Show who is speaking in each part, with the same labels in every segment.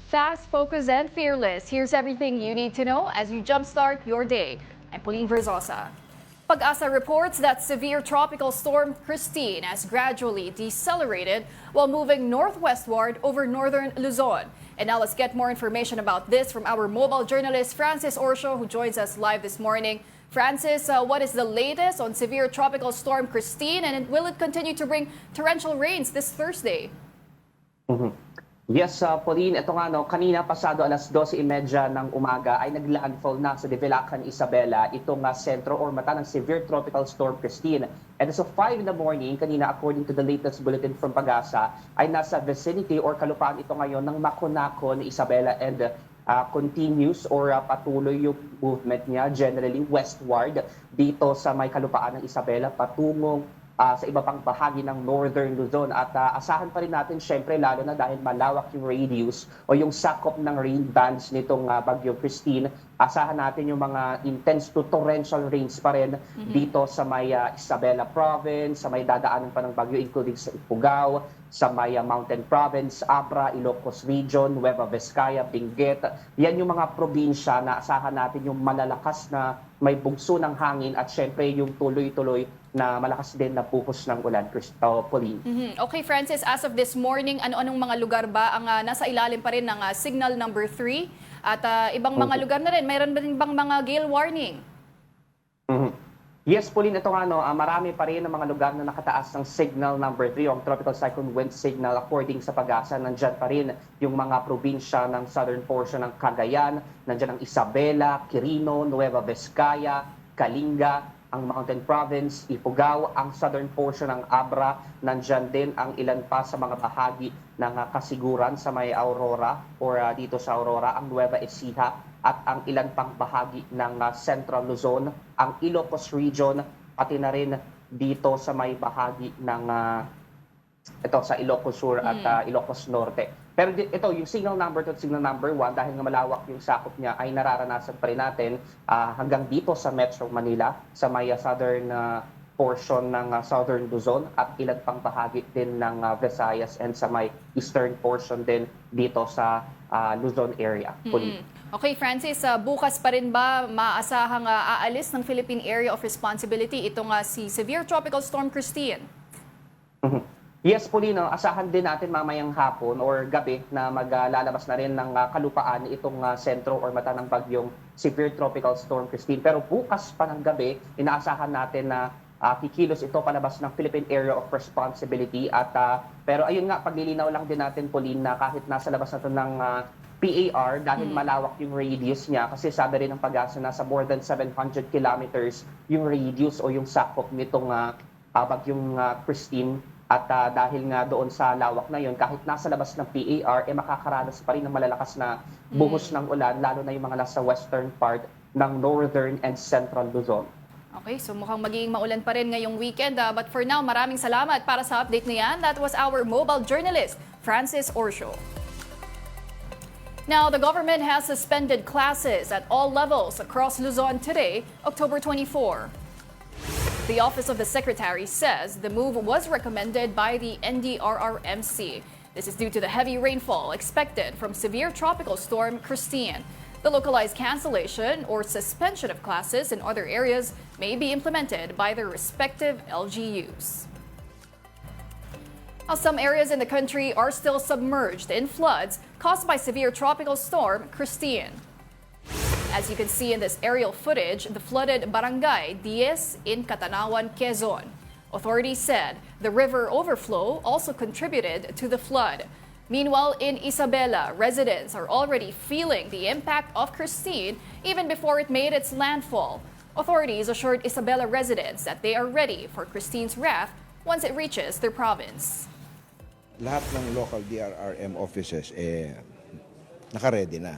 Speaker 1: Fast, focused, and fearless. Here's everything you need to know as you jumpstart your day. I'm Pauline Verzosa. Pag-asa reports that severe tropical storm Kristine has gradually decelerated while moving northwestward over northern Luzon. And now let's get more information about this from our mobile journalist Francis Orsho, who joins us live this morning. Francis, what is the latest on severe tropical storm Kristine, and will it continue to bring torrential rains this Thursday?
Speaker 2: Yes, Pauline, ito nga kanina pasado alas 12:30 ng umaga ay naglandfall na sa Develacan, Isabela itong sentro or mata ng severe tropical storm Kristine. And as of 5 in the morning, kanina according to the latest bulletin from Pag-asa, ay nasa vicinity or kalupaan ito ngayon ng Maconacon, Isabela, and continuous or patuloy yung movement niya generally westward dito sa may kalupaan ng Isabela patungong sa iba pang bahagi ng Northern Luzon. At asahan pa rin natin syempre lalo na dahil malawak yung radius o yung sakop ng rain bands nitong Bagyo Kristine, asahan natin yung mga intense to torrential rains pa rin dito sa may Isabela Province, sa may dadaanan pa ng bagyo including sa Ifugao, sa may Mountain Province, Abra, Ilocos Region, Nueva Vizcaya, Benguet. Yan yung mga probinsya na asahan natin yung malalakas na may bugso ng hangin at syempre yung tuloy-tuloy na malakas din na puhos ng ulan, Pauline.
Speaker 1: Okay, Francis, as of this morning, ano-anong mga lugar ba ang nasa ilalim pa rin ng signal number 3? At ibang mga lugar na rin, mayroon ba rin bang mga gale warning?
Speaker 2: Yes, Pauline, ito nga marami pa rin ang mga lugar na nakataas ng signal number 3 o tropical cyclone wind signal according sa Pag-asa. Nandyan pa rin yung mga probinsya ng southern portion ng Cagayan, nandyan ang Isabela, Quirino, Nueva Vizcaya, Kalinga, ang Mountain Province, Ifugao, ang southern portion ng Abra, nandyan din ang ilan pa sa mga bahagi ng Kasiguran sa may Aurora or dito sa Aurora, ang Nueva Ecija at ang ilan pang bahagi ng Central Luzon, ang Ilocos Region, pati na rin dito sa may bahagi ng ito sa Ilocos Sur at Ilocos Norte. Pero ito, yung signal number 2 at signal number 1, dahil nga malawak yung sakop niya, ay nararanasan pa rin natin hanggang dito sa Metro Manila, sa may southern portion ng Southern Luzon at ilan pang bahagi din ng Visayas and sa may eastern portion din dito sa Luzon area.
Speaker 1: Okay, Francis, bukas pa rin ba maasahang aalis ng Philippine Area of Responsibility itong si Severe Tropical Storm Kristine?
Speaker 2: Yes, Pauline, asahan din natin mamayang hapon or gabi na maglalabas na rin ng kalupaan itong sentro or mata ng bagyong Severe Tropical Storm Kristine. Pero bukas pa ng gabi, inaasahan natin na kikilos ito palabas ng Philippine Area of Responsibility. At pero ayun nga, paglilinaw lang din natin, Pauline, na kahit nasa labas na ito ng PAR, dahil malawak yung radius niya, kasi sabi rin ng Pag-asa na sa more than 700 kilometers yung radius o yung sakop nitong bagyong Kristine. At dahil nga doon sa lawak na yon, kahit nasa labas ng PAR, makakaranas pa rin ng malalakas na buhos ng ulan, lalo na yung mga nasa western part ng Northern and Central Luzon.
Speaker 1: Okay, so mukhang magiging maulan pa rin ngayong weekend. But for now, maraming salamat para sa update na yan. That was our mobile journalist, Francis Orsho. Now, the government has suspended classes at all levels across Luzon today, October 24. The Office of the Secretary says the move was recommended by the NDRRMC. This is due to the heavy rainfall expected from severe tropical storm Kristine. The localized cancellation or suspension of classes in other areas may be implemented by their respective LGUs. Now, some areas in the country are still submerged in floods caused by severe tropical storm Kristine. As you can see in this aerial footage, the flooded Barangay Diez in Catanawan, Quezon. Authorities said the river overflow also contributed to the flood. Meanwhile, in Isabela, residents are already feeling the impact of Kristine even before it made its landfall. Authorities assured Isabela residents that they are ready for Kristine's wrath once it reaches their province.
Speaker 3: Lahat ng local DRRM offices naka-ready na.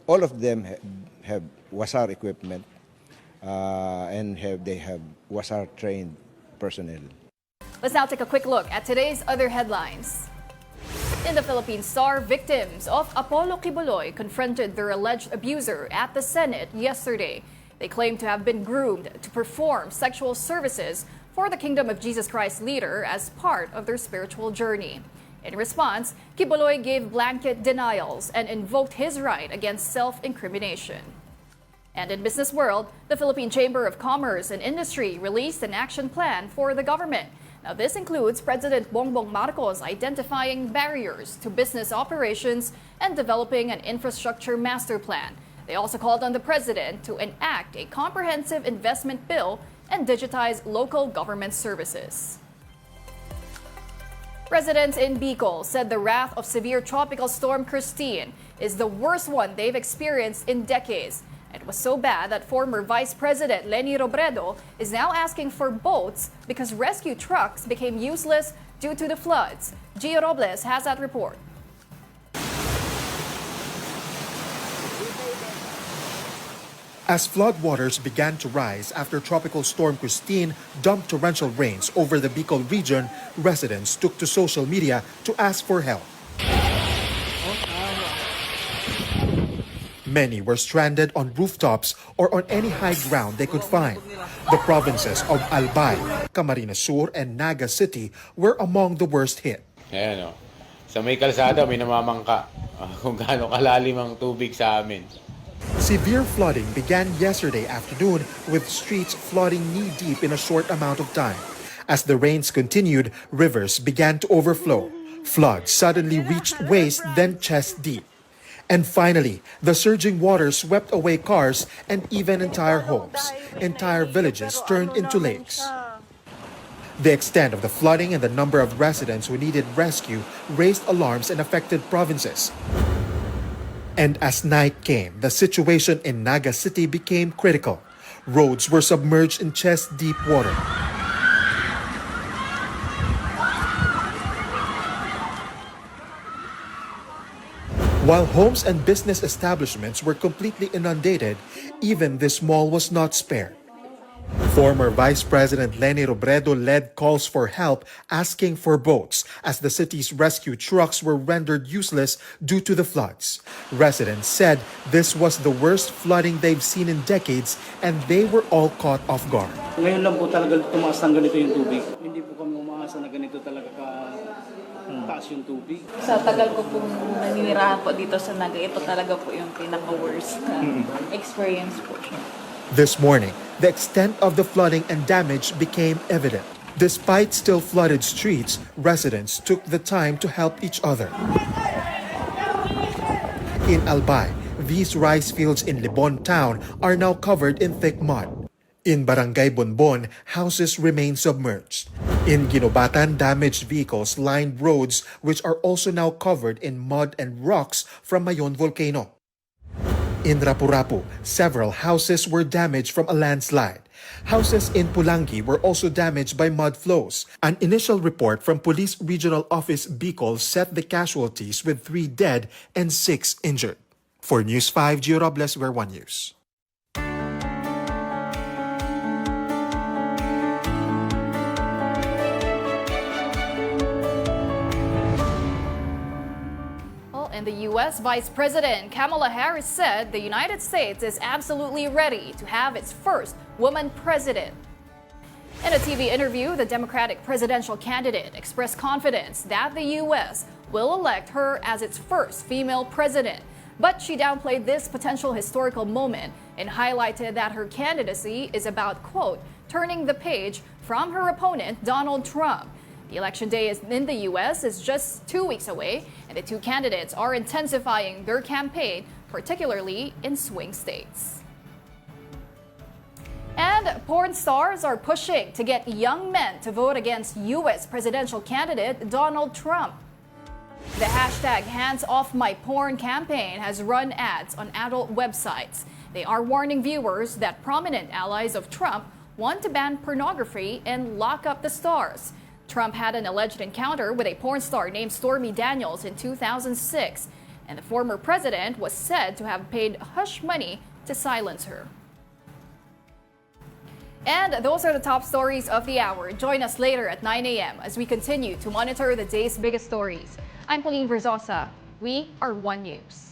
Speaker 3: All of them have WASAR equipment and they have WASAR trained personnel.
Speaker 1: Let's now take a quick look at today's other headlines. In the Philippine Star, victims of Apollo Kibuloy confronted their alleged abuser at the Senate yesterday. They claim to have been groomed to perform sexual services for the Kingdom of Jesus Christ leader as part of their spiritual journey. In response, Quiboloy gave blanket denials and invoked his right against self-incrimination. And in business world, the Philippine Chamber of Commerce and Industry released an action plan for the government. Now, this includes President Bongbong Marcos identifying barriers to business operations and developing an infrastructure master plan. They also called on the president to enact a comprehensive investment bill and digitize local government services. Residents in Bicol said the wrath of severe tropical storm Kristine is the worst one they've experienced in decades. It was so bad that former Vice President Leni Robredo is now asking for boats because rescue trucks became useless due to the floods. Gio Robles has that report.
Speaker 4: As floodwaters began to rise after Tropical Storm Kristine dumped torrential rains over the Bicol region, residents took to social media to ask for help. Many were stranded on rooftops or on any high ground they could find. The provinces of Albay, Camarines Sur, and Naga City were among the worst hit.
Speaker 5: Ayan o. Sa may kalsada, may namamangka kung gaano kalalim ang tubig sa amin.
Speaker 4: Severe flooding began yesterday afternoon with streets flooding knee-deep in a short amount of time. As the rains continued, rivers began to overflow. Floods suddenly reached waist, then chest-deep. And finally, the surging water swept away cars and even entire homes. Entire villages turned into lakes. The extent of the flooding and the number of residents who needed rescue raised alarms in affected provinces. And as night came, the situation in Naga City became critical. Roads were submerged in chest-deep water. While homes and business establishments were completely inundated, even this mall was not spared. Former Vice President Leni Robredo led calls for help, asking for boats as the city's rescue trucks were rendered useless due to the floods. Residents said this was the worst flooding they've seen in decades and they were all caught off guard.
Speaker 6: Ngayon lang po talaga tumaas ng ganito yung tubig. Hindi po kami umaasa na ganito talaga taas yung tubig.
Speaker 7: Sa tagal ko pong naninirahan po dito sa Naga, ito talaga po yung pinaka-worst experience po siya.
Speaker 4: This morning, the extent of the flooding and damage became evident. Despite still flooded streets, residents took the time to help each other. In Albay, these rice fields in Libon town are now covered in thick mud. In Barangay Bonbon, houses remain submerged. In Ginobatan, damaged vehicles lined roads which are also now covered in mud and rocks from Mayon volcano. In Rapu-Rapu, several houses were damaged from a landslide. Houses in Pulangi were also damaged by mud flows. An initial report from Police Regional Office Bicol set the casualties with 3 dead and 6 injured. For News 5, Gio Robles, We're One News.
Speaker 1: In the U.S., Vice President Kamala Harris said the United States is absolutely ready to have its first woman president. In a TV interview, the Democratic presidential candidate expressed confidence that the U.S. will elect her as its first female president. But she downplayed this potential historical moment and highlighted that her candidacy is about, quote, turning the page from her opponent, Donald Trump. The election day in the U.S. is just 2 weeks away, and the two candidates are intensifying their campaign, particularly in swing states. And porn stars are pushing to get young men to vote against U.S. presidential candidate Donald Trump. The hashtag #HandsOffMyPorn campaign has run ads on adult websites. They are warning viewers that prominent allies of Trump want to ban pornography and lock up the stars. Trump had an alleged encounter with a porn star named Stormy Daniels in 2006, and the former president was said to have paid hush money to silence her. And those are the top stories of the hour. Join us later at 9 a.m. as we continue to monitor the day's biggest stories. I'm Pauline Verzosa. We are One News.